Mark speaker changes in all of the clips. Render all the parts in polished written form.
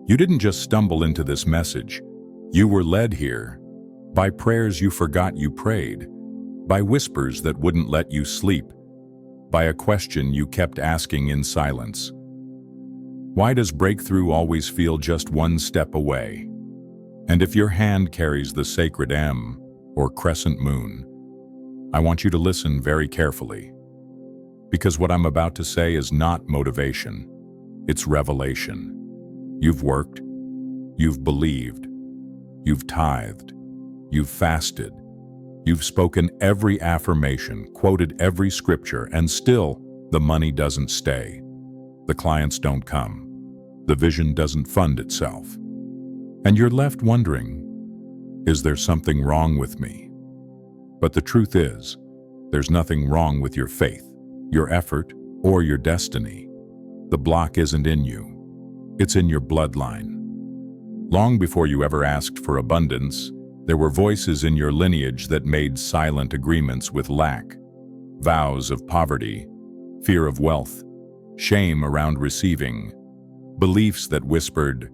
Speaker 1: You didn't just stumble into this message. You were led here by prayers you forgot you prayed, by whispers that wouldn't let you sleep, by a question you kept asking in silence. Why does breakthrough always feel just one step away? And if your hand carries the sacred M, or crescent moon, I want you to listen very carefully. Because what I'm about to say is not motivation, it's revelation. You've worked, you've believed, you've tithed, you've fasted, you've spoken every affirmation, quoted every scripture, and still the money doesn't stay. The clients don't come. The vision doesn't fund itself. And you're left wondering, is there something wrong with me? But the truth is, there's nothing wrong with your faith, your effort, or your destiny. The block isn't in you. It's in your bloodline. Long before you ever asked for abundance, there were voices in your lineage that made silent agreements with lack, vows of poverty, fear of wealth, shame around receiving, beliefs that whispered,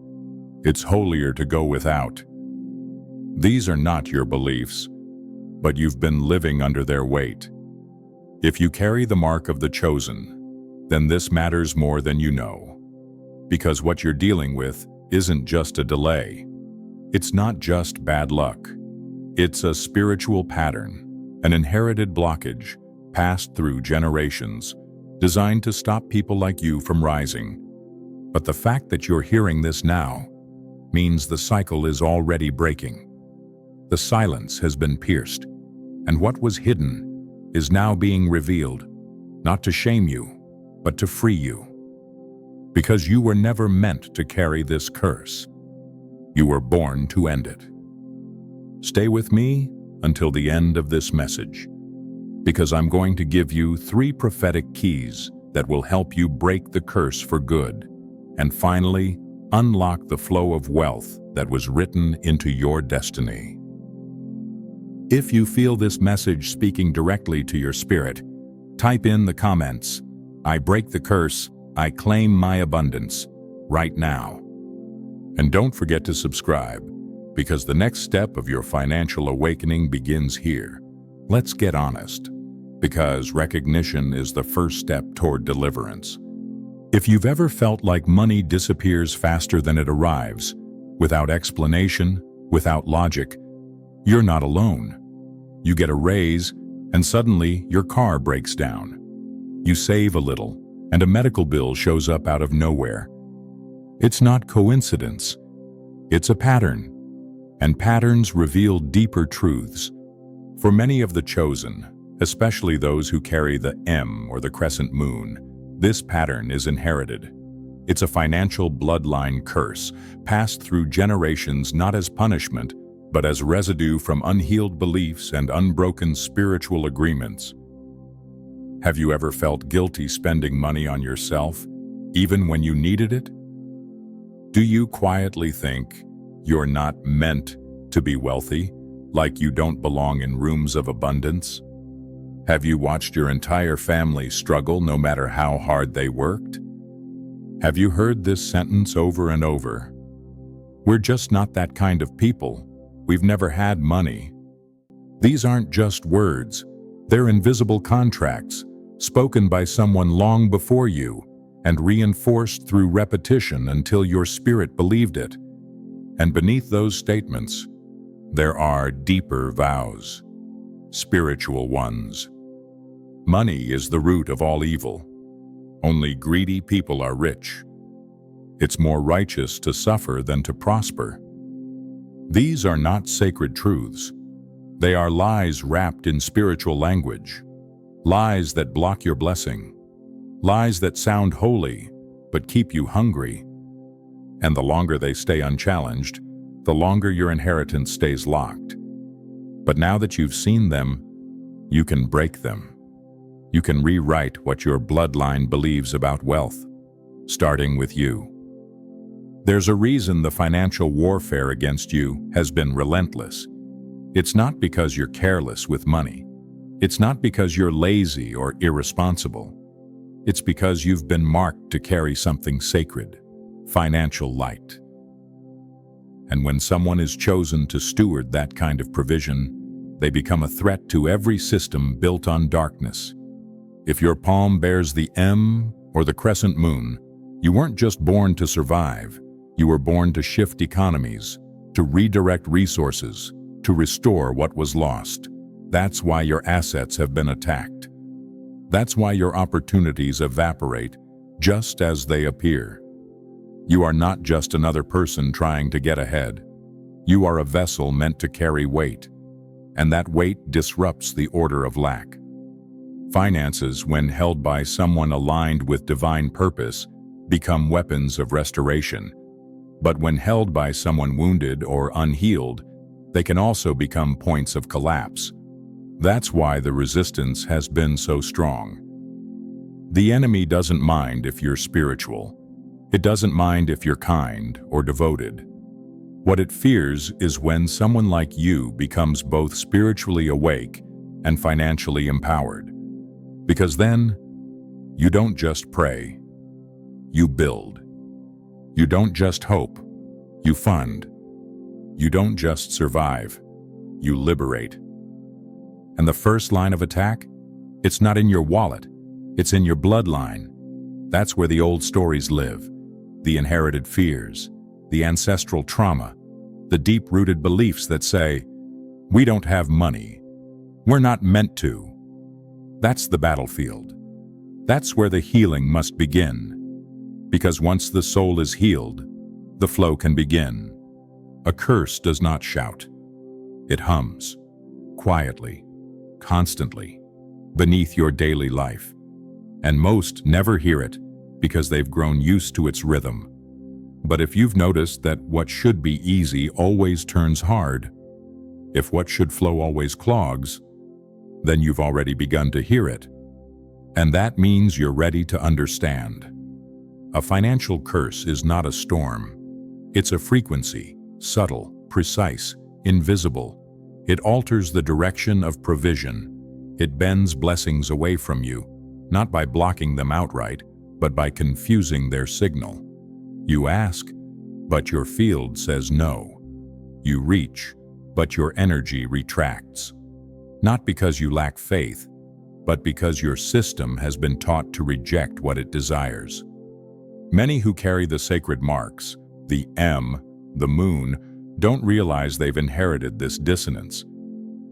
Speaker 1: "It's holier to go without." These are not your beliefs, but you've been living under their weight. If you carry the mark of the chosen, then this matters more than you know. Because what you're dealing with isn't just a delay. It's not just bad luck. It's a spiritual pattern, an inherited blockage passed through generations, designed to stop people like you from rising. But the fact that you're hearing this now means the cycle is already breaking. The silence has been pierced, and what was hidden is now being revealed, not to shame you, but to free you. Because you were never meant to carry this curse. You were born to end it. Stay with me until the end of this message, because I'm going to give you 3 prophetic keys that will help you break the curse for good, and finally, unlock the flow of wealth that was written into your destiny. If you feel this message speaking directly to your spirit, type in the comments, "I break the curse, I claim my abundance," right now. And don't forget to subscribe, because the next step of your financial awakening begins here. Let's get honest, because recognition is the first step toward deliverance. If you've ever felt like money disappears faster than it arrives, without explanation, without logic, you're not alone. You get a raise, and suddenly your car breaks down. You save a little, and a medical bill shows up out of nowhere. It's not coincidence. It's a pattern, and patterns reveal deeper truths. For many of the chosen, especially those who carry the M or the crescent moon, this pattern is inherited. It's a financial bloodline curse, passed through generations not as punishment, but as residue from unhealed beliefs and unbroken spiritual agreements. Have you ever felt guilty spending money on yourself, even when you needed it? Do you quietly think you're not meant to be wealthy, like you don't belong in rooms of abundance? Have you watched your entire family struggle no matter how hard they worked? Have you heard this sentence over and over? "We're just not that kind of people. We've never had money." These aren't just words. They're invisible contracts, spoken by someone long before you, and reinforced through repetition until your spirit believed it. And beneath those statements, there are deeper vows, spiritual ones. Money is the root of all evil. Only greedy people are rich. It's more righteous to suffer than to prosper. These are not sacred truths. They are lies wrapped in spiritual language. Lies that block your blessing. Lies that sound holy, but keep you hungry. And the longer they stay unchallenged, the longer your inheritance stays locked. But now that you've seen them, you can break them. You can rewrite what your bloodline believes about wealth, starting with you. There's a reason the financial warfare against you has been relentless. It's not because you're careless with money. It's not because you're lazy or irresponsible. It's because you've been marked to carry something sacred, financial light. And when someone is chosen to steward that kind of provision, they become a threat to every system built on darkness. If your palm bears the M or the crescent moon, you weren't just born to survive. You were born to shift economies, to redirect resources, to restore what was lost. That's why your assets have been attacked. That's why your opportunities evaporate just as they appear. You are not just another person trying to get ahead. You are a vessel meant to carry weight, and that weight disrupts the order of lack. Finances, when held by someone aligned with divine purpose, become weapons of restoration. But when held by someone wounded or unhealed, they can also become points of collapse. That's why the resistance has been so strong. The enemy doesn't mind if you're spiritual. It doesn't mind if you're kind or devoted. What it fears is when someone like you becomes both spiritually awake and financially empowered. Because then, you don't just pray, you build. You don't just hope, you fund. You don't just survive, you liberate. And the first line of attack? It's not in your wallet, it's in your bloodline. That's where the old stories live, the inherited fears, the ancestral trauma, the deep-rooted beliefs that say, we don't have money, we're not meant to. That's the battlefield. That's where the healing must begin. Because once the soul is healed, the flow can begin. A curse does not shout. It hums, quietly, constantly, beneath your daily life. And most never hear it because they've grown used to its rhythm. But if you've noticed that what should be easy always turns hard, if what should flow always clogs, then you've already begun to hear it. And that means you're ready to understand. A financial curse is not a storm. It's a frequency, subtle, precise, invisible. It alters the direction of provision. It bends blessings away from you, not by blocking them outright, but by confusing their signal. You ask, but your field says no. You reach, but your energy retracts. Not because you lack faith, but because your system has been taught to reject what it desires. Many who carry the sacred marks, the M, the moon, don't realize they've inherited this dissonance.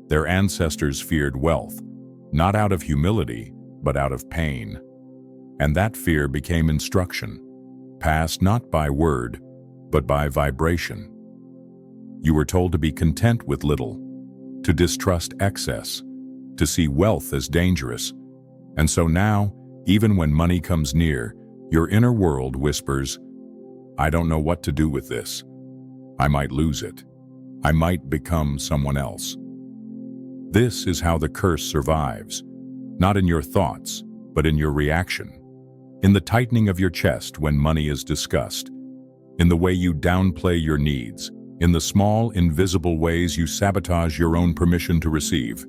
Speaker 1: Their ancestors feared wealth, not out of humility, but out of pain. And that fear became instruction, passed not by word, but by vibration. You were told to be content with little, to distrust excess, to see wealth as dangerous. And so now, even when money comes near, your inner world whispers, I don't know what to do with this. I might lose it. I might become someone else. This is how the curse survives, not in your thoughts, but in your reaction. In the tightening of your chest when money is discussed, in the way you downplay your needs, in the small, invisible ways you sabotage your own permission to receive.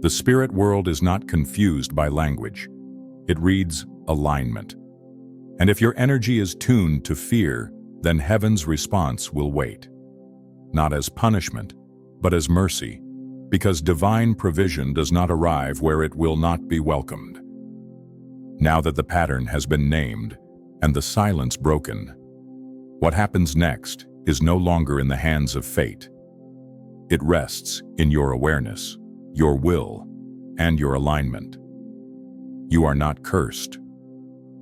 Speaker 1: The spirit world is not confused by language. It reads alignment. And if your energy is tuned to fear, then heaven's response will wait. Not as punishment, but as mercy, because divine provision does not arrive where it will not be welcomed. Now that the pattern has been named and the silence broken, what happens next is no longer in the hands of fate. It rests in your awareness, your will, and your alignment. You are not cursed.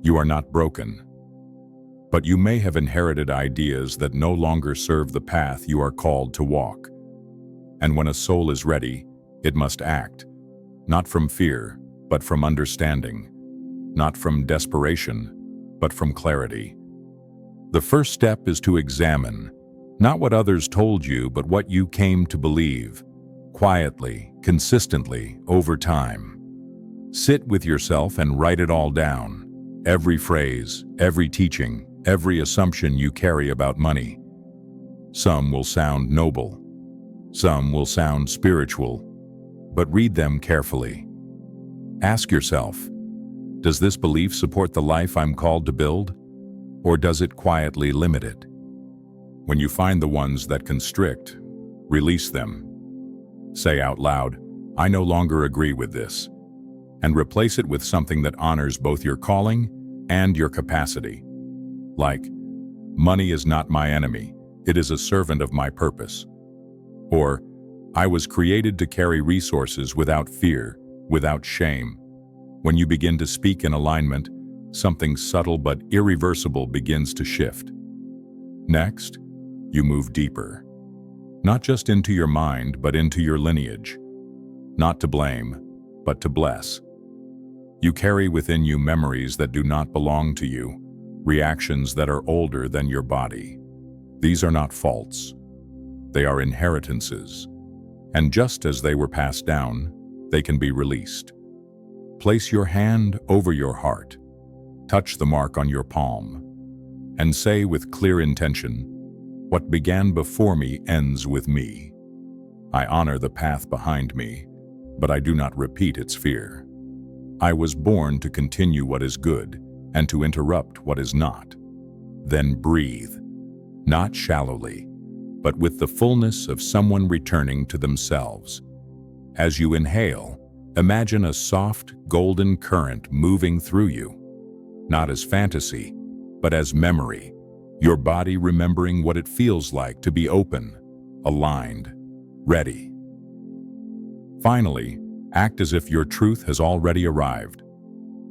Speaker 1: You are not broken. But you may have inherited ideas that no longer serve the path you are called to walk. And when a soul is ready, it must act, not from fear, but from understanding, not from desperation, but from clarity. The first step is to examine, not what others told you, but what you came to believe, quietly, consistently, over time. Sit with yourself and write it all down. Every phrase, every teaching, every assumption you carry about money. Some will sound noble. Some will sound spiritual. But read them carefully. Ask yourself, does this belief support the life I'm called to build? Or does it quietly limit it? When you find the ones that constrict, release them. Say out loud, "I no longer agree with this," and replace it with something that honors both your calling and your capacity. Like, "Money is not my enemy, it is a servant of my purpose." Or, "I was created to carry resources without fear, without shame." When you begin to speak in alignment, something subtle but irreversible begins to shift. Next, you move deeper. Not just into your mind, but into your lineage. Not to blame, but to bless. You carry within you memories that do not belong to you, reactions that are older than your body. These are not faults. They are inheritances. And just as they were passed down, they can be released. Place your hand over your heart. Touch the mark on your palm. And say with clear intention, "What began before me ends with me. I honor the path behind me, but I do not repeat its fear. I was born to continue what is good and to interrupt what is not." Then breathe, not shallowly, but with the fullness of someone returning to themselves. As you inhale, imagine a soft, golden current moving through you, not as fantasy, but as memory, your body remembering what it feels like to be open, aligned, ready. Finally, act as if your truth has already arrived,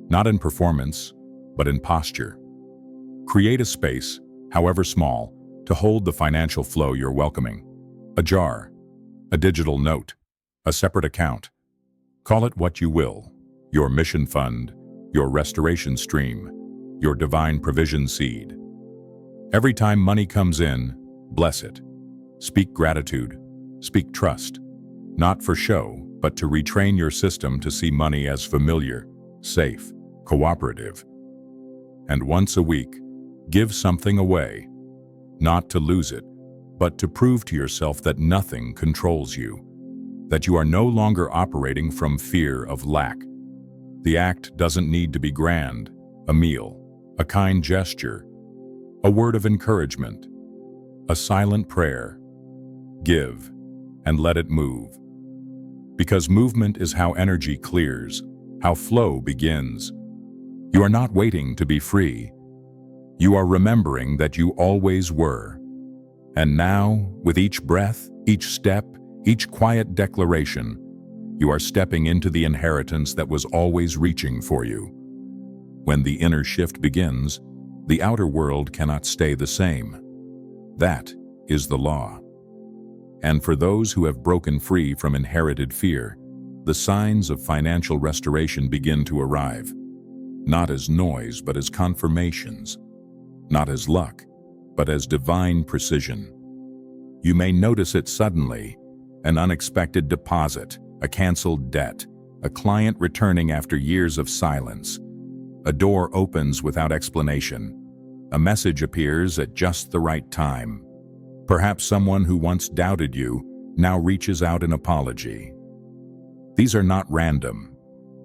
Speaker 1: not in performance, but in posture. Create a space, however small, to hold the financial flow you're welcoming. A jar, a digital note, a separate account. Call it what you will: your mission fund, your restoration stream, your divine provision seed. Every time money comes in, bless it. Speak gratitude, speak trust, not for show, but to retrain your system to see money as familiar, safe, cooperative. And once a week, give something away, not to lose it, but to prove to yourself that nothing controls you, that you are no longer operating from fear of lack. The act doesn't need to be grand: a meal, a kind gesture, a word of encouragement, a silent prayer. Give, and let it move. Because movement is how energy clears, how flow begins. You are not waiting to be free. You are remembering that you always were. And now, with each breath, each step, each quiet declaration, you are stepping into the inheritance that was always reaching for you. When the inner shift begins, the outer world cannot stay the same. That is the law. And for those who have broken free from inherited fear, the signs of financial restoration begin to arrive. Not as noise, but as confirmations. Not as luck, but as divine precision. You may notice it suddenly: an unexpected deposit, a canceled debt, a client returning after years of silence. A door opens without explanation. A message appears at just the right time. Perhaps someone who once doubted you now reaches out in apology. These are not random.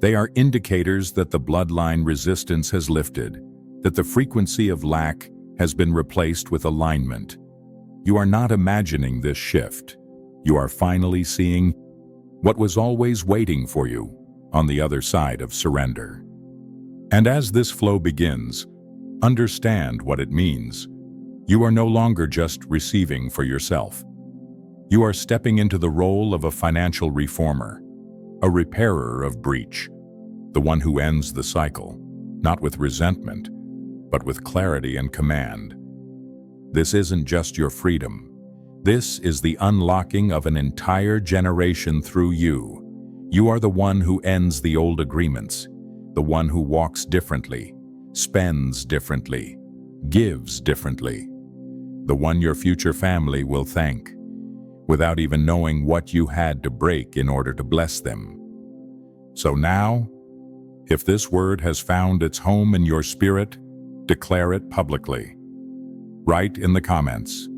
Speaker 1: They are indicators that the bloodline resistance has lifted, that the frequency of lack has been replaced with alignment. You are not imagining this shift. You are finally seeing what was always waiting for you on the other side of surrender. And as this flow begins, understand what it means. You are no longer just receiving for yourself. You are stepping into the role of a financial reformer, a repairer of breach, the one who ends the cycle, not with resentment, but with clarity and command. This isn't just your freedom. This is the unlocking of an entire generation through you. You are the one who ends the old agreements, the one who walks differently, spends differently, gives differently, the one your future family will thank, without even knowing what you had to break in order to bless them. So now, if this word has found its home in your spirit, declare it publicly. Write in the comments,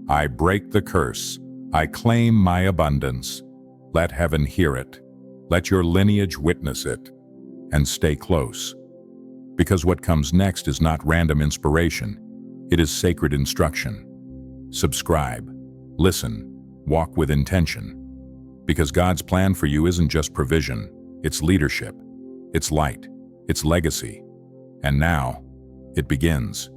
Speaker 1: "I break the curse. I claim my abundance. Let heaven hear it. Let your lineage witness it." And stay close. Because what comes next is not random inspiration. It is sacred instruction. subscribe, listen, walk with intention. Because God's plan for you isn't just provision, it's leadership, it's light, it's legacy. And now, it begins.